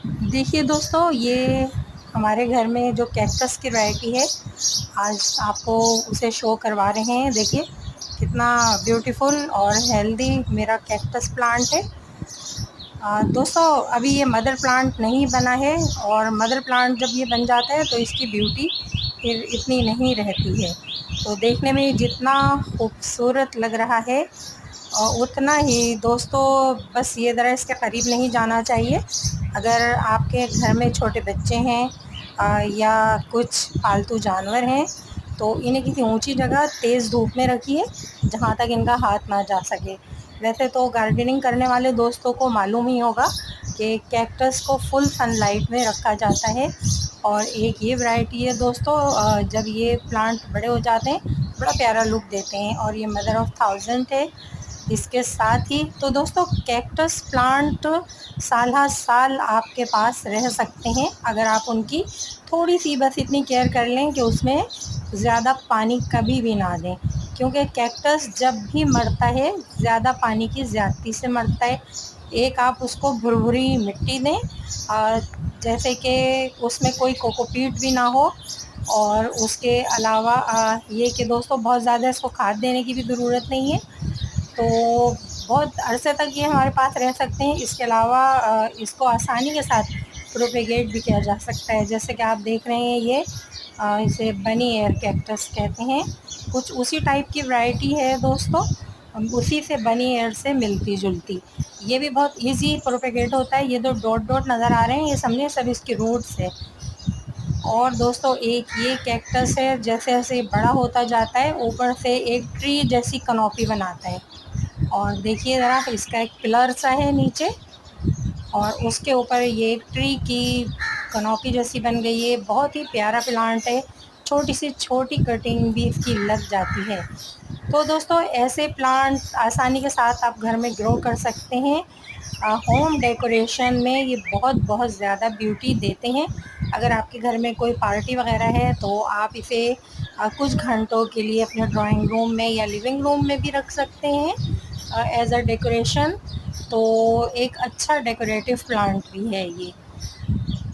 देखिए दोस्तों, ये हमारे घर में जो कैक्टस की वैरायटी है, आज आपको उसे शो करवा रहे हैं। देखिए कितना ब्यूटीफुल और हेल्दी मेरा कैक्टस प्लांट है। दोस्तों, अभी ये मदर प्लांट नहीं बना है, और मदर प्लांट जब ये बन जाता है तो इसकी ब्यूटी फिर इतनी नहीं रहती है। तो देखने में जितना खूबसूरत लग रहा है उतना ही दोस्तों, बस ये ज़रा इसके करीब नहीं जाना चाहिए। अगर आपके घर में छोटे बच्चे हैं या कुछ पालतू जानवर हैं, तो इन्हें किसी ऊंची जगह तेज़ धूप में रखिए, जहाँ तक इनका हाथ ना जा सके। वैसे तो गार्डनिंग करने वाले दोस्तों को मालूम ही होगा कि कैक्टस को फुल सनलाइट में रखा जाता है। और एक ये वैरायटी है दोस्तों, जब ये प्लांट बड़े हो जाते हैं बड़ा प्यारा लुक देते हैं, और ये मदर ऑफ़ थाउजेंड है। इसके साथ ही तो दोस्तों, कैक्टस प्लांट साल हर साल आपके पास रह सकते हैं, अगर आप उनकी थोड़ी सी बस इतनी केयर कर लें कि उसमें ज़्यादा पानी कभी भी ना दें। क्योंकि कैक्टस जब भी मरता है, ज़्यादा पानी की ज़्यादती से मरता है। एक आप उसको भुरभुरी मिट्टी दें, जैसे कि उसमें कोई कोकोपीट भी ना हो। और उसके अलावा ये कि दोस्तों, बहुत ज़्यादा इसको खाद देने की भी ज़रूरत नहीं है। तो बहुत अरसे तक ये हमारे पास रह सकते हैं। इसके अलावा इसको आसानी के साथ प्रोपेगेट भी किया जा सकता है। जैसे कि आप देख रहे हैं, ये इसे बनी एयर कैक्टस कहते हैं। कुछ उसी टाइप की वैरायटी है दोस्तों, उसी से बनी एयर से मिलती जुलती। ये भी बहुत इजी प्रोपेगेट होता है। ये जो डॉट डॉट नज़र आ रहे हैं, ये समझिए सब इसकी रूट्स है। और दोस्तों, एक ये कैक्टस है, जैसे जैसे ये बड़ा होता जाता है ऊपर से एक ट्री जैसी कनोपी बनाता है। और देखिए ज़रा, इसका एक पिलर सा है नीचे, और उसके ऊपर ये ट्री की कनोपी जैसी बन गई है। बहुत ही प्यारा प्लांट है, छोटी सी छोटी कटिंग भी इसकी लग जाती है। तो दोस्तों, ऐसे प्लांट आसानी के साथ आप घर में ग्रो कर सकते हैं। होम डेकोरेशन में ये बहुत बहुत ज़्यादा ब्यूटी देते हैं। अगर आपके घर में कोई पार्टी वगैरह है तो आप इसे कुछ घंटों के लिए अपने ड्राइंग रूम में या लिविंग रूम में भी रख सकते हैं एज अ डेकोरेशन। तो एक अच्छा डेकोरेटिव प्लांट भी है ये।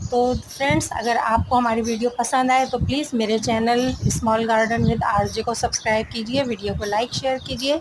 तो फ्रेंड्स, अगर आपको हमारी वीडियो पसंद आए तो प्लीज़ मेरे channel small garden with RJ को सब्सक्राइब कीजिए, वीडियो को लाइक शेयर कीजिए।